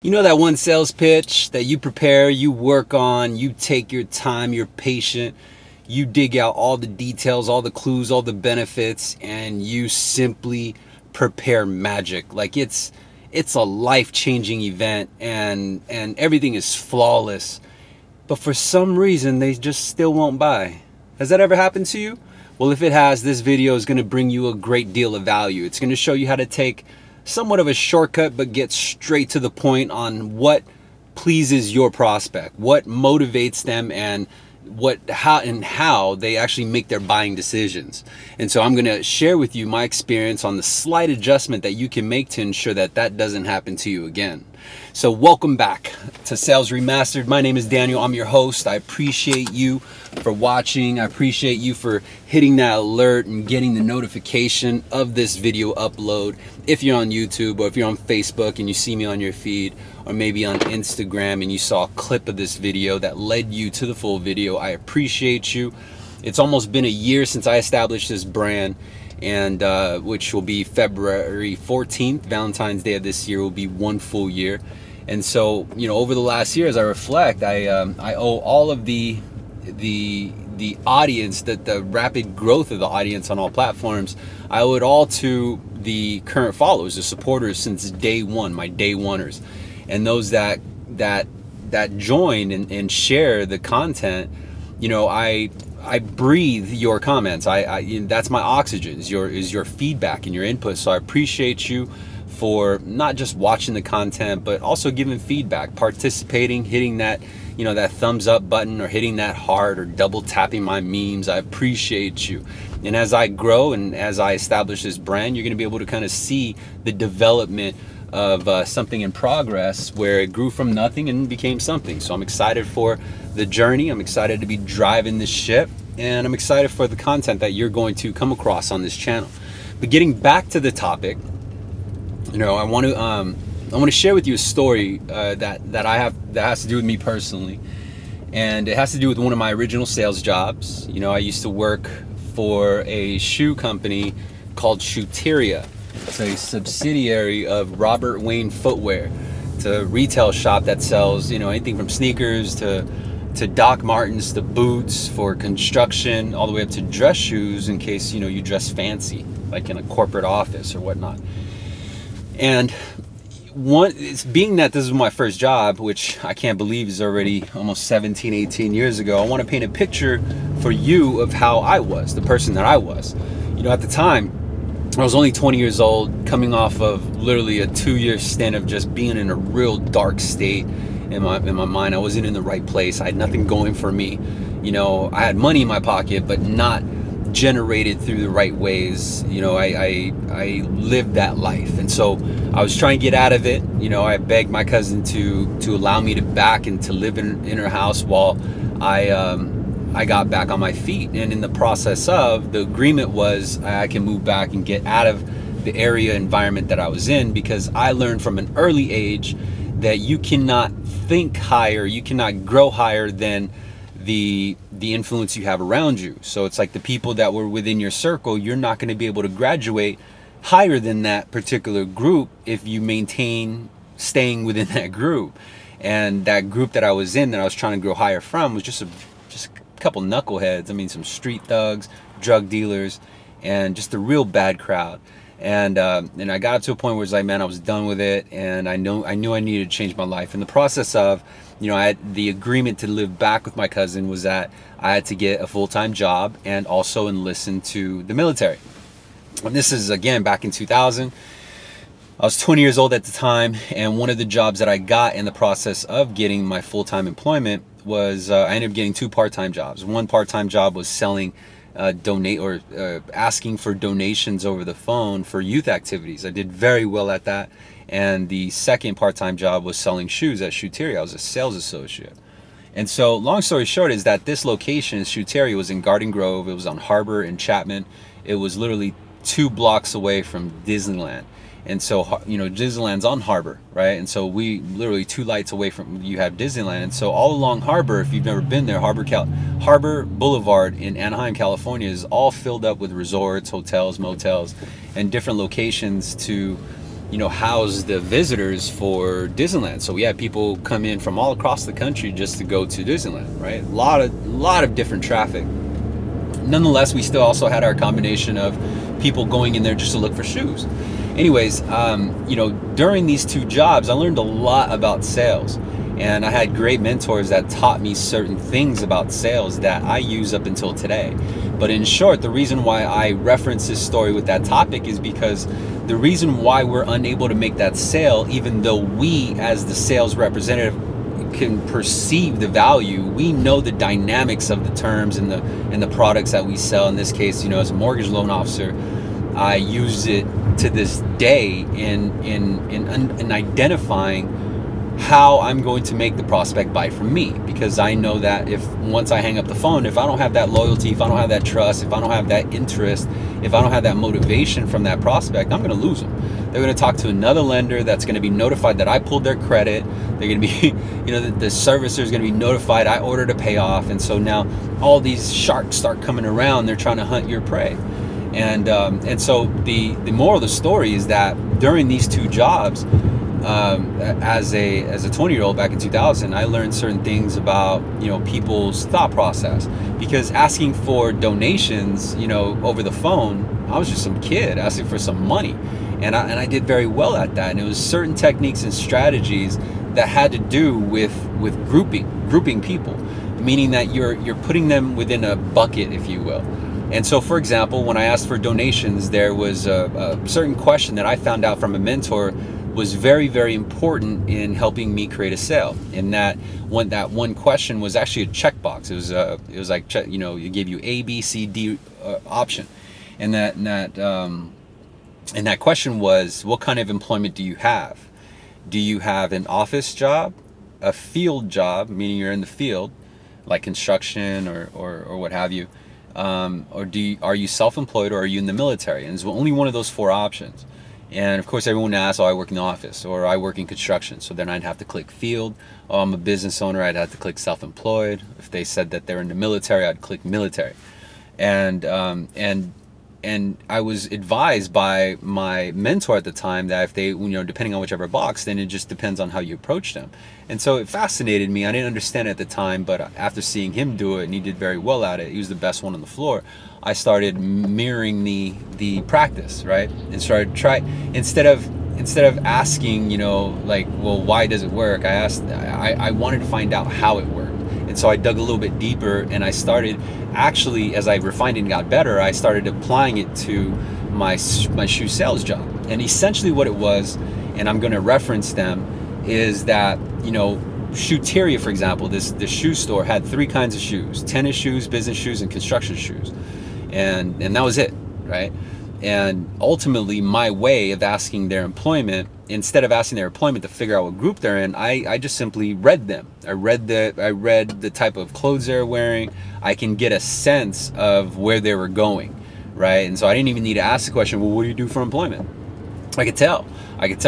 You know that one sales pitch that you prepare, you work on, you take your time, you're patient, you dig out all the details, all the clues, all the benefits, and you simply prepare magic. Like it's a life-changing event and everything is flawless. But for some reason they just still won't buy. Has that ever happened to you? Well, if it has, this video is going to bring you a great deal of value. It's going to show you how to take somewhat of a shortcut but get straight to the point on what pleases your prospect, what motivates them, and how they actually make their buying decisions. And so I'm going to share with you my experience on the slight adjustment that you can make to ensure that that doesn't happen to you again. So welcome back to Sales Remastered. My name is Daniel. I'm your host. I appreciate you for watching. I appreciate you for hitting that alert and getting the notification of this video upload. If you're on YouTube, or if you're on Facebook and you see me on your feed, or maybe on Instagram and you saw a clip of this video that led you to the full video, I appreciate you. It's almost been a year since I established this brand, and which will be February 14th, Valentine's Day of this year will be 1 full year. And so, you know, over the last year, as I reflect, I owe all of the audience, that the rapid growth of the audience on all platforms, I owe it all to the current followers, the supporters since day one, my day oneers, and those that join and share the content. You know, I breathe your comments. That's my oxygen, is your feedback and your input. So I appreciate you for not just watching the content, but also giving feedback, participating, hitting that, you know, that thumbs up button, or hitting that heart, or double tapping my memes. I appreciate you. And as I grow and as I establish this brand, you're going to be able to kind of see the development of something in progress, where it grew from nothing and became something. So I'm excited for the journey. I'm excited to be driving this ship, and I'm excited for the content that you're going to come across on this channel. But getting back to the topic, you know, I want to share with you a story that I have that has to do with me personally, and it has to do with one of my original sales jobs. You know, I used to work for a shoe company called Shoeteria. It's a subsidiary of Robert Wayne Footwear. It's a retail shop that sells, you know, anything from sneakers to Doc Martens to boots for construction, all the way up to dress shoes in case, you know, you dress fancy, like in a corporate office or whatnot. And it's being that this is my first job, which I can't believe is already almost 17, 18 years ago, I want to paint a picture for you of how I was, the person that I was. You know, at the time, I was only 20 years old, coming off of literally a 2-year stint of just being in a real dark state in my mind. I wasn't in the right place. I had nothing going for me. You know, I had money in my pocket, but not generated through the right ways. You know, I lived that life, and so I was trying to get out of it. You know, I begged my cousin to allow me to back and to live in her house while I got back on my feet. And in the process of, the agreement was I can move back and get out of the area environment that I was in, because I learned from an early age that you cannot think higher, you cannot grow higher than the influence you have around you. So it's like the people that were within your circle, you're not going to be able to graduate higher than that particular group if you maintain staying within that group. And that group that I was in, that I was trying to grow higher from, was just a couple knuckleheads. I mean, some street thugs, drug dealers, and just a real bad crowd. And I got to a point where it's like, man, I was done with it, and I knew I needed to change my life. In the process of, you know, I had the agreement to live back with my cousin was that I had to get a full-time job and also enlist into the military. And this is, again, back in 2000. I was 20 years old at the time, and one of the jobs that I got in the process of getting my full-time employment was I ended up getting 2 part-time jobs. One part-time job was selling asking for donations over the phone for youth activities. I did very well at that. And the second part-time job was selling shoes at Shoeteria. I was a sales associate. And so, long story short, is that this location, Shoeteria, was in Garden Grove. It was on Harbor and Chapman. It was literally 2 blocks away from Disneyland. And so, you know, Disneyland's on Harbor, right? And so we literally 2 lights away from, you have Disneyland. And so all along Harbor, if you've never been there, Harbor Boulevard in Anaheim, California is all filled up with resorts, hotels, motels, and different locations to house the visitors for Disneyland. So we had people come in from all across the country just to go to Disneyland, right? A lot of different traffic. Nonetheless, we still also had our combination of people going in there just to look for shoes. Anyways, during these 2 jobs, I learned a lot about sales, and I had great mentors that taught me certain things about sales that I use up until today. But in short, the reason why I reference this story with that topic is because the reason why we're unable to make that sale, even though we as the sales representative can perceive the value, we know the dynamics of the terms and the products that we sell. In this case, as a mortgage loan officer, I use it to this day in identifying how I'm going to make the prospect buy from me, because I know that if once I hang up the phone, if I don't have that loyalty, if I don't have that trust, if I don't have that interest, if I don't have that motivation from that prospect, I'm going to lose them. They're going to talk to another lender that's going to be notified that I pulled their credit. They're going to be, the servicer is going to be notified I ordered a payoff, and so now all these sharks start coming around. They're trying to hunt your prey. And so the moral of the story is that during these 2 jobs, as a 20-year-old back in 2000, I learned certain things about people's thought process, because asking for donations over the phone, I was just some kid asking for some money, and I did very well at that. And it was certain techniques and strategies that had to do with grouping people, meaning that you're putting them within a bucket, if you will. And so, for example, when I asked for donations, there was a certain question that I found out from a mentor was very, very important in helping me create a sale. And that one question was actually a checkbox. It was like, you gave you A, B, C, D option, and that question was, what kind of employment do you have? Do you have an office job, a field job, meaning you're in the field, like construction or what have you, or are you self-employed, or are you in the military? And there's only one of those 4 options. And of course, everyone asks, I work in the office, or I work in construction. So then I'd have to click field. Oh, I'm a business owner. I'd have to click self-employed. If they said that they're in the military, I'd click military. And I was advised by my mentor at the time that if they, depending on whichever box, then it just depends on how you approach them. And so it fascinated me. I didn't understand it at the time, but after seeing him do it, and he did very well at it, he was the best one on the floor, I started mirroring the practice, right? And started instead of asking, well, why does it work? I wanted to find out how it worked. And so I dug a little bit deeper, and I started actually, as I refined and got better, I started applying it to my shoe sales job. And essentially what it was, and I'm going to reference them, is that, Shoeteria, for example, this shoe store had 3 kinds of shoes: tennis shoes, business shoes, and construction shoes. And that was it, right? And ultimately, my way of asking their employment, instead of asking their employment to figure out what group they're in, I just simply read them. I read the type of clothes they're wearing. I can get a sense of where they were going, right? And so I didn't even need to ask the question, well, what do you do for employment? I could tell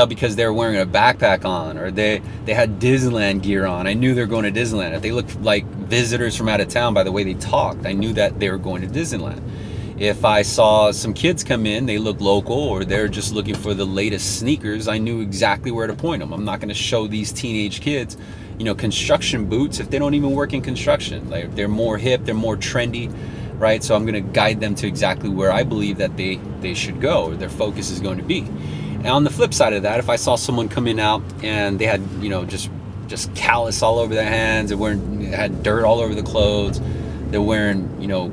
because they were wearing a backpack on, or they had Disneyland gear on. I knew they were going to Disneyland. If they looked like visitors from out of town by the way they talked, I knew that they were going to Disneyland. If I saw some kids come in, they look local, or they're just looking for the latest sneakers, I knew exactly where to point them. I'm not going to show these teenage kids, construction boots if they don't even work in construction. Like, they're more hip, they're more trendy, right? So I'm going to guide them to exactly where I believe that they should go, or their focus is going to be. And on the flip side of that, if I saw someone coming out and they had, just callus all over their hands, they had dirt all over the clothes, they're wearing,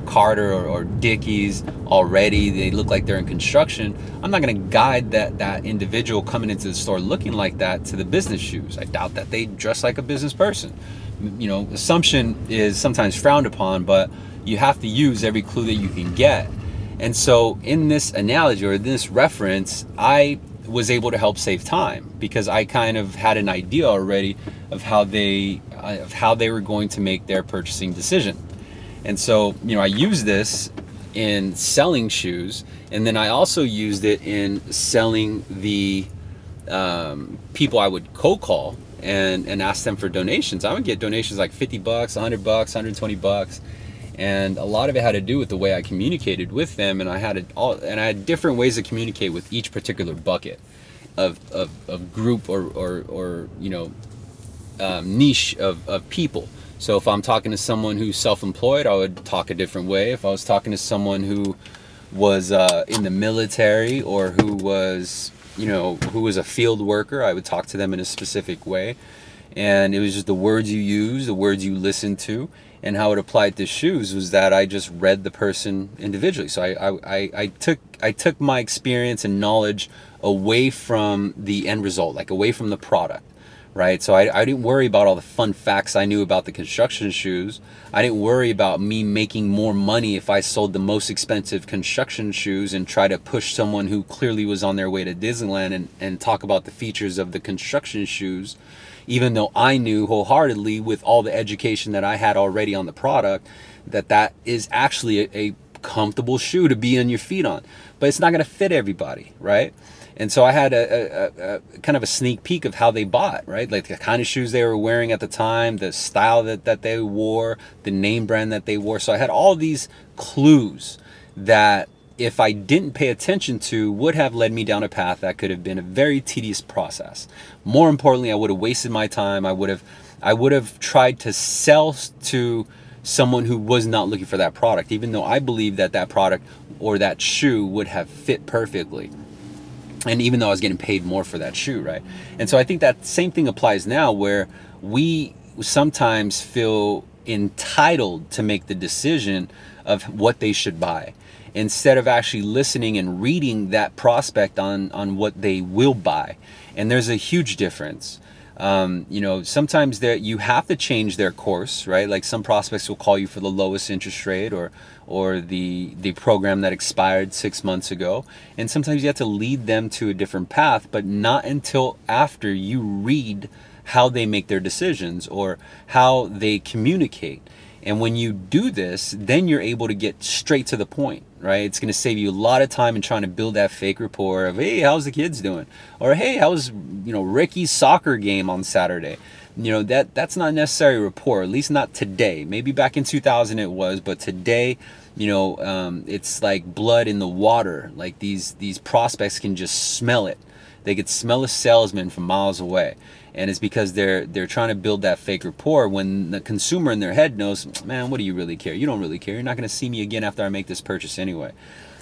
Carter or Dickies already, they look like they're in construction, I'm not going to guide that individual coming into the store looking like that to the business shoes. I doubt that they dress like a business person. Assumption is sometimes frowned upon, but you have to use every clue that you can get. And so in this analogy, or this reference, I was able to help save time, because I kind of had an idea already of how they were going to make their purchasing decision. And so, I used this in selling shoes, and then I also used it in selling the people I would cold call and ask them for donations. I would get donations like $50, $100, $120. And a lot of it had to do with the way I communicated with them, and I had different ways to communicate with each particular bucket. of group or niche of people. So if I'm talking to someone who's self-employed, I would talk a different way. If I was talking to someone who was in the military, or who was a field worker, I would talk to them in a specific way. And it was just the words you use, the words you listen to, and how it applied to shoes was that I just read the person individually. So I took my experience and knowledge away from the end result, like away from the product, right? So I didn't worry about all the fun facts I knew about the construction shoes. I didn't worry about me making more money if I sold the most expensive construction shoes and try to push someone who clearly was on their way to Disneyland and talk about the features of the construction shoes, even though I knew wholeheartedly with all the education that I had already on the product that is actually a comfortable shoe to be on your feet on, but it's not going to fit everybody, right? And so I had a kind of a sneak peek of how they bought, right? Like the kind of shoes they were wearing at the time, the style that they wore, the name brand that they wore. So I had all these clues that, if I didn't pay attention to, would have led me down a path that could have been a very tedious process. More importantly, I would have wasted my time. I would have tried to sell to someone who was not looking for that product, even though I believe that product or that shoe would have fit perfectly. And even though I was getting paid more for that shoe, right? And so I think that same thing applies now, where we sometimes feel entitled to make the decision of what they should buy, instead of actually listening and reading that prospect on what they will buy. And there's a huge difference. Sometimes you have to change their course, right? Like some prospects will call you for the lowest interest rate or the program that expired 6 months ago. And sometimes you have to lead them to a different path, but not until after you read how they make their decisions or how they communicate. And when you do this, then you're able to get straight to the point, right? It's going to save you a lot of time in trying to build that fake rapport of, hey, how's the kids doing? Or, hey, how's, Ricky's soccer game on Saturday? That's not necessary rapport, at least not today. Maybe back in 2000 it was, but today, it's like blood in the water. Like these prospects can just smell it. They could smell a salesman from miles away. And it's because they're trying to build that fake rapport, when the consumer in their head knows, man, what do you really care? You don't really care. You're not going to see me again after I make this purchase anyway.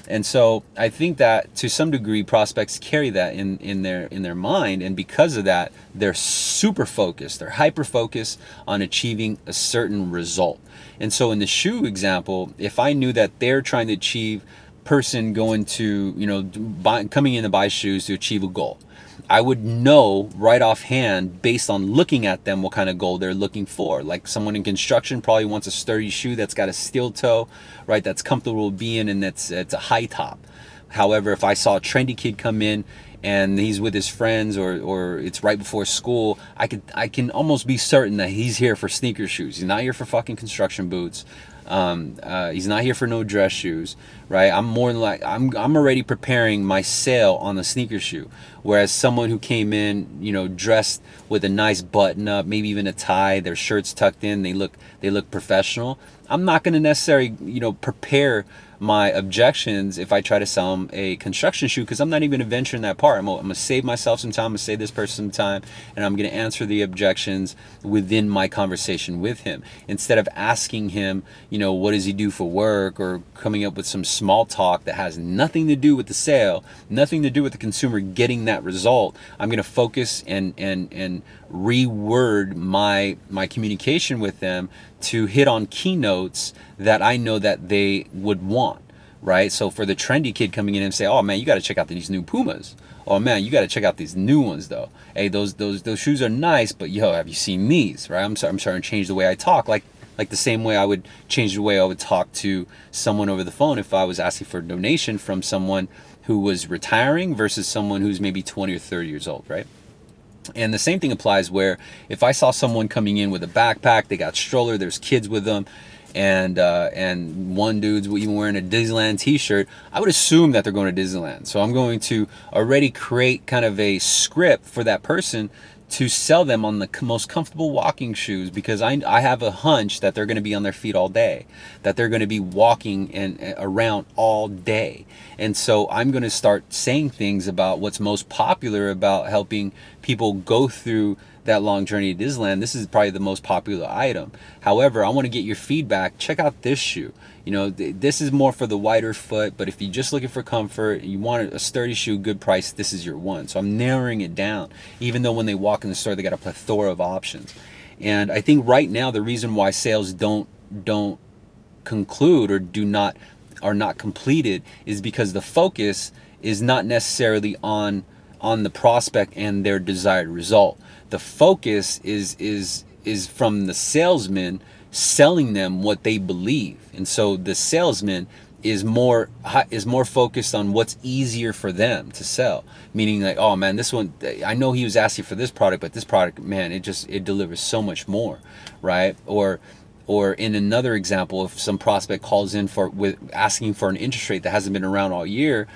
And so I think that to some degree prospects carry that in their mind, and because of that, they're super focused. They're hyper focused on achieving a certain result. And so in the shoe example, if I knew that they're trying to achieve person going to coming in to buy shoes to achieve a goal, I would know right offhand based on looking at them what kind of goal they're looking for. Like someone in construction probably wants a sturdy shoe that's got a steel toe, right? That's comfortable being, and it's a high top. However, if I saw a trendy kid come in and he's with his friends or it's right before school, I can almost be certain that he's here for sneaker shoes. He's not here for fucking construction boots. He's not here for no dress shoes, right? I'm already preparing my sale on the sneaker shoe. Whereas someone who came in, dressed with a nice button up, maybe even a tie, their shirt's tucked in, they look professional. I'm not going to necessarily, prepare my objections if I try to sell them a construction shoe, because I'm not even going to venture in that part. I'm going to save myself some time, I'm going to save this person some time, and I'm going to answer the objections within my conversation with him, instead of asking him, what does he do for work, or coming up with some small talk that has nothing to do with the sale, nothing to do with the consumer getting that result. I'm going to focus and reword my communication with them to hit on keynotes that I know that they would want, right? So for the trendy kid coming in and say, oh man, you got to check out these new Pumas. Oh man, you got to check out these new ones though. Hey, those shoes are nice, but yo, have you seen these, right? I'm starting to change the way I talk, like the same way I would change the way I would talk to someone over the phone if I was asking for a donation from someone who was retiring versus someone who's maybe 20 or 30 years old, right? And the same thing applies where if I saw someone coming in with a backpack, they got stroller, there's kids with them, and one dude's even wearing a Disneyland t-shirt, I would assume that they're going to Disneyland. So I'm going to already create kind of a script for that person to sell them on the most comfortable walking shoes, because I have a hunch that they're going to be on their feet all day, that they're going to be walking and around all day. And so I'm going to start saying things about what's most popular about helping people go through that long journey to Disneyland. This is probably the most popular item. However, I want to get your feedback. Check out this shoe. You know, this is more for the wider foot, but if you're just looking for comfort, you want a sturdy shoe, good price, this is your one. So I'm narrowing it down, even though when they walk in the store, they got a plethora of options. And I think right now, the reason why sales don't conclude or are not completed is because the focus is not necessarily on the prospect and their desired result. The focus is from the salesman selling them what they believe. And so the salesman is more focused on what's easier for them to sell, meaning like, oh man, this one, I know he was asking for this product, but this product, man, it delivers so much more, right? Or in another example, if some prospect calls in with asking for an interest rate that hasn't been around all year,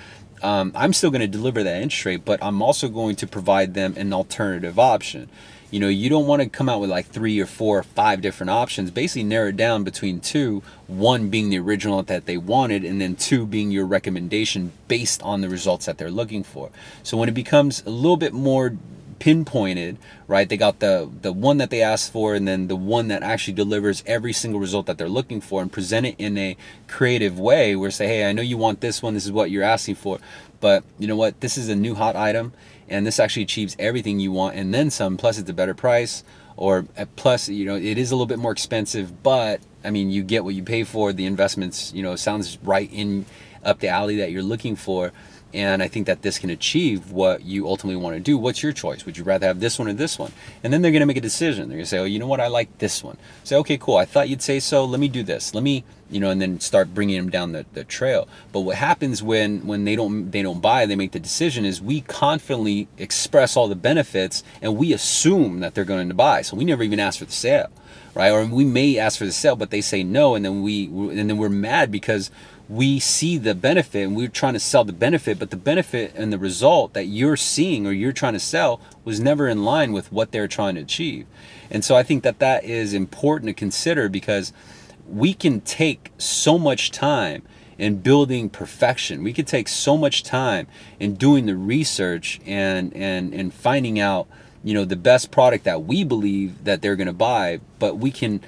I'm still going to deliver that interest rate, but I'm also going to provide them an alternative option. You know, you don't want to come out with like 3 or 4 or 5 different options. Basically narrow it down between 2, one being the original that they wanted, and then 2 being your recommendation based on the results that they're looking for. So when it becomes a little bit more pinpointed, right, they got the one that they asked for, and then the one that actually delivers every single result that they're looking for, and present it in a creative way where say, hey, I know you want this one, this is what you're asking for, but you know what, this is a new hot item, and this actually achieves everything you want and then some, plus it's a better price, or plus, you know, it is a little bit more expensive, but I mean, you get what you pay for. The investments, you know, sounds right in up the alley that you're looking for. And I think that this can achieve what you ultimately want to do. What's your choice? Would you rather have this one or this one? And then they're going to make a decision. They're going to say, oh, you know what? I like this one. Say, okay, cool. I thought you'd say so. Let me do this. Let me, you know, and then start bringing them down the trail. But what happens when they don't buy, they make the decision, is we confidently express all the benefits and we assume that they're going to buy. So we never even ask for the sale, right? Or we may ask for the sale, but they say no. And then we're mad because we see the benefit and we're trying to sell the benefit, but the benefit and the result that you're seeing or you're trying to sell was never in line with what they're trying to achieve. And so I think that is important to consider, because we can take so much time in building perfection. We could take so much time in doing the research and finding out, you know, the best product that we believe that they're going to buy, but we can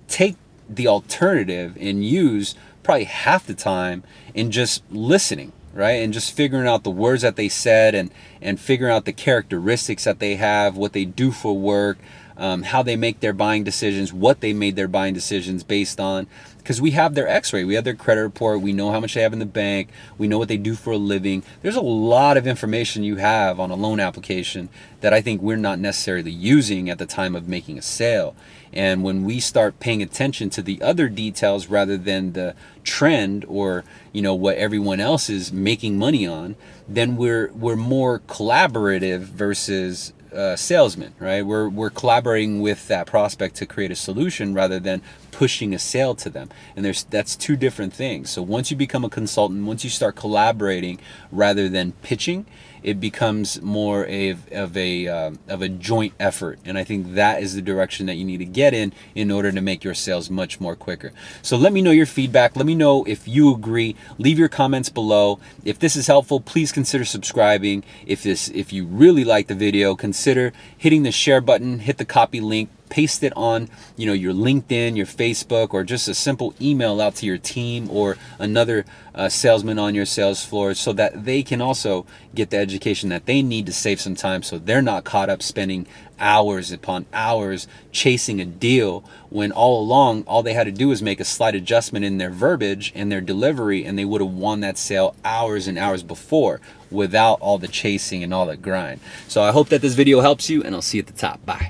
take the alternative and use probably half the time in just listening, right? And just figuring out the words that they said and figuring out the characteristics that they have, what they do for work, how they make their buying decisions, what they made their buying decisions based on. Because we have their x-ray, we have their credit report, we know how much they have in the bank, we know what they do for a living. There's a lot of information you have on a loan application that I think we're not necessarily using at the time of making a sale. And when we start paying attention to the other details rather than the trend or, you know, what everyone else is making money on, then we're more collaborative versus salesman, right? We're collaborating with that prospect to create a solution rather than pushing a sale to them. And that's two different things. So once you become a consultant, once you start collaborating rather than pitching, it becomes more of a joint effort. And I think that is the direction that you need to get in order to make your sales much more quicker. So let me know your feedback. Let me know if you agree. Leave your comments below. If this is helpful, please consider subscribing. If you really like the video, consider hitting the share button, hit the copy link, paste it on, you know, your LinkedIn, your Facebook, or just a simple email out to your team or another salesman on your sales floor, so that they can also get the education that they need to save some time, so they're not caught up spending hours upon hours chasing a deal when all along all they had to do was make a slight adjustment in their verbiage and their delivery, and they would have won that sale hours and hours before without all the chasing and all that grind. So I hope that this video helps you, and I'll see you at the top. Bye.